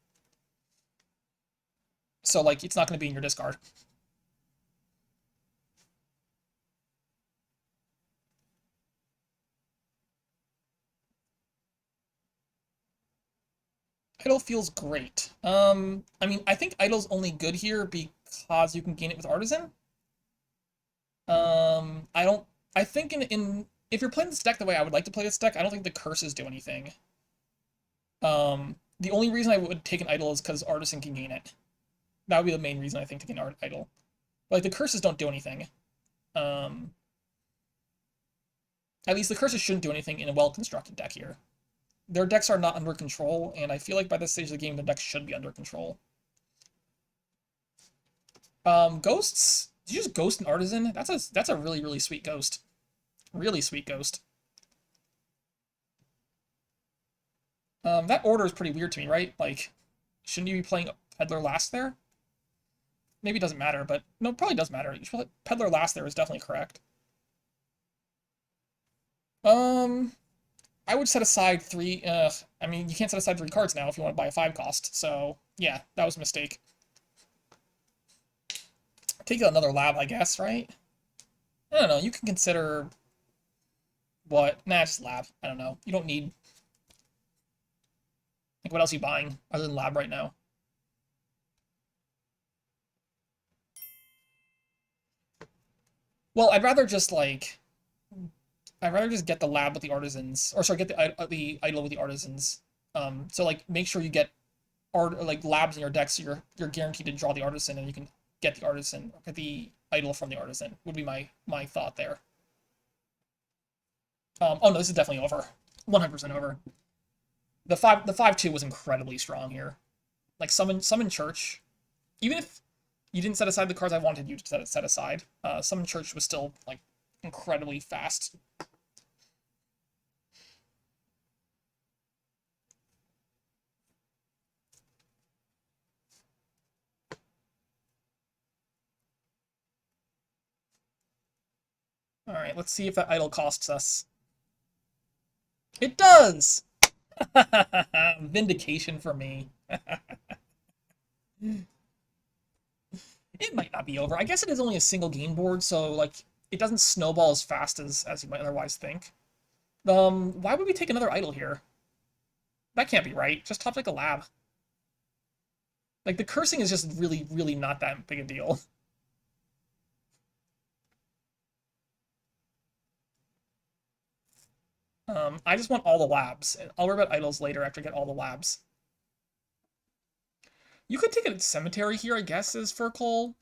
So like it's not going to be in your discard. Idle feels great. I mean, I think Idle's only good here because you can gain it with Artisan. I don't. I think in if you're playing this deck the way I would like to play this deck, I don't think the curses do anything. The only reason I would take an Idle is because Artisan can gain it. That would be the main reason I think to get an Idle. But, like, the curses don't do anything. Um, at least the curses shouldn't do anything in a well-constructed deck here. Their decks are not under control, and I feel like by this stage of the game, the deck should be under control. Ghosts? Did you just ghost an Artisan? That's a really, really sweet ghost. Really sweet ghost. That order is pretty weird to me, right? Like, shouldn't you be playing Peddler last there? Maybe it doesn't matter, but no, it probably does matter. You should put Peddler last there is definitely correct. I would set aside three. I mean, you can't set aside 3 cards now if you want to buy a 5 cost. So yeah, that was a mistake. Take another lab, I guess, right? I don't know. You can consider what? Nah, just lab. I don't know. You don't need. Like, what else are you buying other than lab right now? Well, I'd rather just like. I'd rather just get the lab with the artisans, or sorry, get the idol with the artisans. So like make sure you get art like labs in your deck, so you're guaranteed to draw the artisan, and you can get the artisan, get the idol from the artisan. Would be my thought there. Oh no, this is definitely over, 100% over. The 5/2 was incredibly strong here. Like summon church, even if you didn't set aside the cards I wanted you to set aside, summon church was still like incredibly fast. All right, let's see if that idol costs us. It does! Vindication for me. It might not be over. I guess it is only a single game board, so like it doesn't snowball as fast as you might otherwise think. Why would we take another idol here? That can't be right. Just top like a lab. Like the cursing is just really, really not that big a deal. I just want all the labs. I'll worry about idols later after I get all the labs. You could take a cemetery here, I guess, as Fircoal.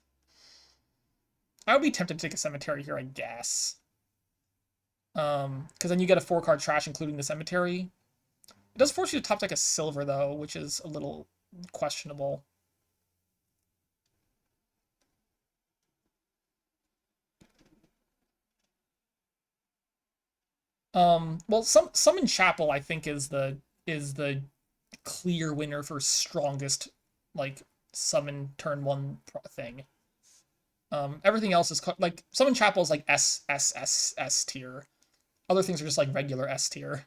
I would be tempted to take a cemetery here, I guess. Because then you get a 4-card trash, including the cemetery. It does force you to top deck a silver, though, which is a little questionable. Well, Summon Chapel, I think, is the clear winner for strongest, like, summon turn 1 thing. Everything else is like Summon Chapel is like S tier. Other things are just like regular S tier.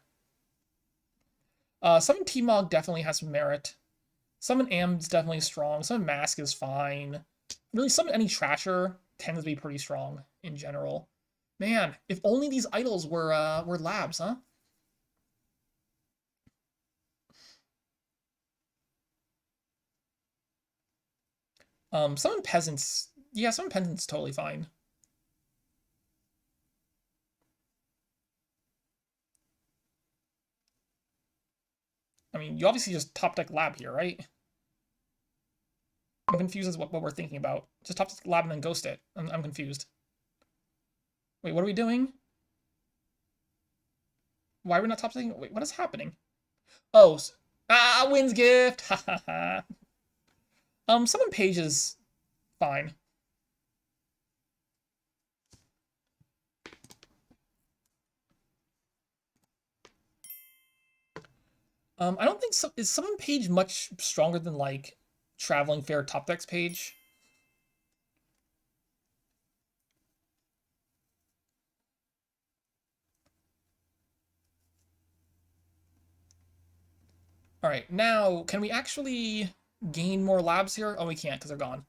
Summon T-Mog definitely has some merit. Summon Am's definitely strong. Summon Mask is fine. Really, summon any Trasher tends to be pretty strong in general. Man, if only these idols were labs, huh? Summon Peasants. Yeah, summon Peasants totally fine. I mean, you obviously just top deck lab here, right? I'm confused as what we're thinking about. Just top deck lab and then ghost it. I'm confused. Wait, what are we doing? Why are we not top decking? Wait, what is happening? Oh, Wins Gift! Ha ha ha. Summon Page is fine. I don't think so. Is Summon Page much stronger than like Traveling Fair Top Decks Page? All right, now can we actually gain more labs here? Oh, we can't because they're gone.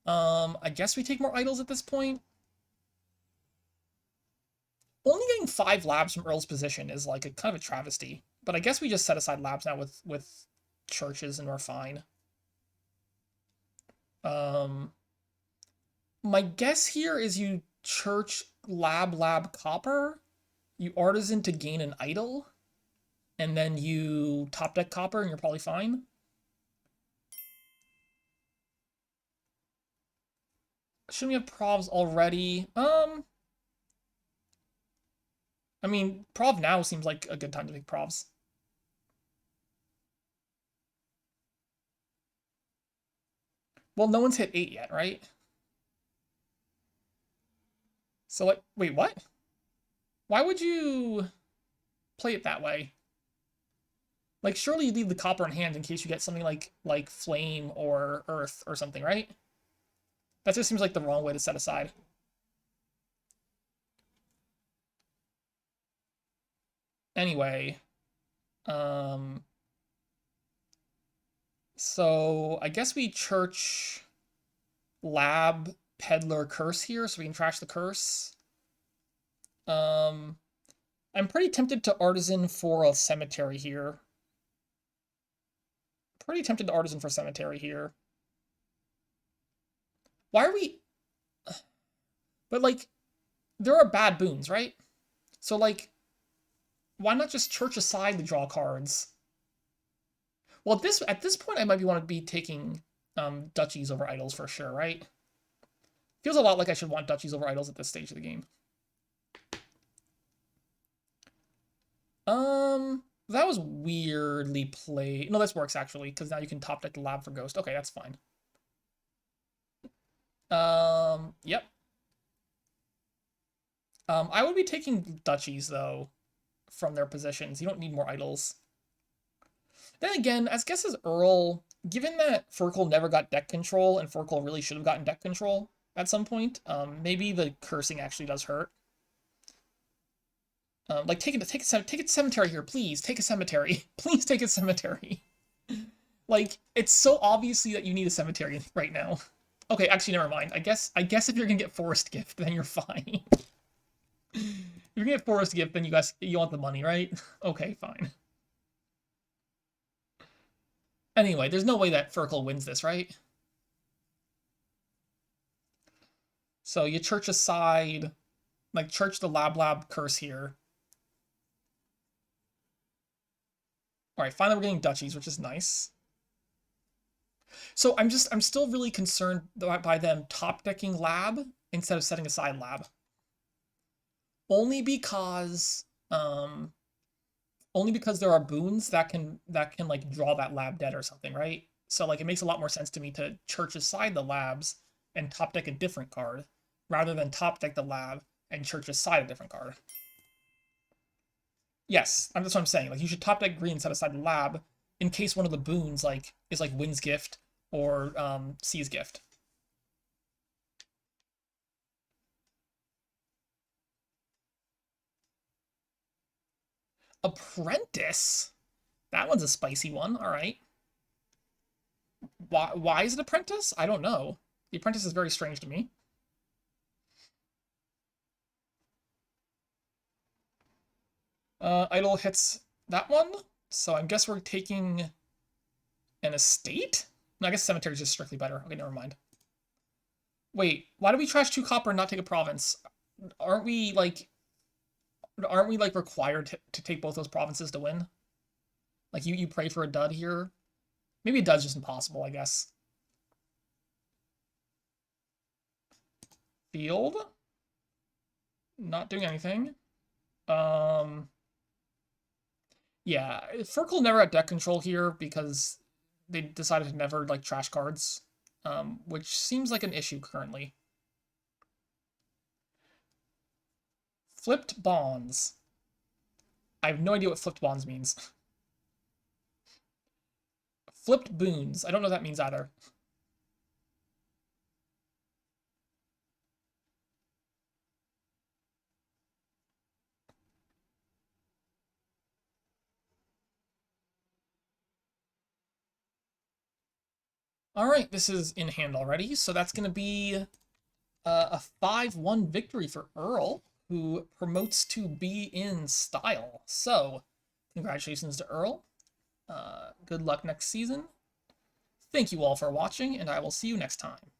I guess we take more idols at this point. Only getting 5 labs from Earl's position is like a kind of a travesty. But I guess we just set aside labs now with churches and we're fine. My guess here is you church lab copper, you artisan to gain an idol, and then you top deck copper and you're probably fine. Shouldn't we have provs already? I mean, prov now seems like a good time to take provs. Well, no one's hit 8 yet, right? So, like, wait, what? Why would you play it that way? Like, surely you leave the copper in hand in case you get something like flame or earth or something, right? That just seems like the wrong way to set aside. Anyway, so I guess we church lab peddler curse here so we can trash the curse. I'm pretty tempted to artisan for a cemetery here. Pretty tempted to artisan for cemetery here. Why are we... But, like, there are bad boons, right? So, like, why not just church aside the draw cards? Well, at this point, I might want to be taking duchies over idols for sure, right? Feels a lot like I should want duchies over idols at this stage of the game. That was weirdly played. No, this works actually, because now you can top deck the lab for ghost. Okay, that's fine. Yep. I would be taking duchies though from their positions. You don't need more idols. Then again, as guess as Earl, given that Fircoal never got deck control and Fircoal really should have gotten deck control at some point, maybe the cursing actually does hurt. Like take a cemetery here, please. Take a cemetery. Please take a cemetery. Like, it's so obviously that you need a cemetery right now. Okay, actually never mind. I guess if you're gonna get Forest Gift, then you're fine. If you're gonna get Forest Gift, then you want the money, right? Okay, fine. Anyway, there's no way that Firkle wins this, right? So you church aside, like church the lab curse here. All right, finally we're getting duchies, which is nice. So I'm still really concerned by them top decking lab instead of setting aside lab. Only because there are boons that can like draw that lab dead or something, right? So like it makes a lot more sense to me to church aside the labs and top deck a different card rather than top deck the lab and church aside a different card. Yes, that's what I'm saying. Like you should top deck green, set aside the lab in case one of the boons is like Wind's Gift or Sea's Gift. Apprentice? That one's a spicy one. All right. Why is it Apprentice? I don't know. The Apprentice is very strange to me. Idol hits that one. So I guess we're taking an estate? No, I guess cemetery is just strictly better. Okay, never mind. Wait, why do we trash 2 copper and not take a province? Aren't we like required to take both those provinces to win? Like you pray for a dud here? Maybe a dud's just impossible, I guess. Field. Not doing anything. Yeah, Firkle never had deck control here because they decided to never like trash cards, which seems like an issue currently. Flipped bonds. I have no idea what flipped bonds means. Flipped boons. I don't know what that means either. All right, this is in hand already, so that's going to be a 5-1 victory for Earl, who promotes to be in style. So, congratulations to Earl. Good luck next season. Thank you all for watching, and I will see you next time.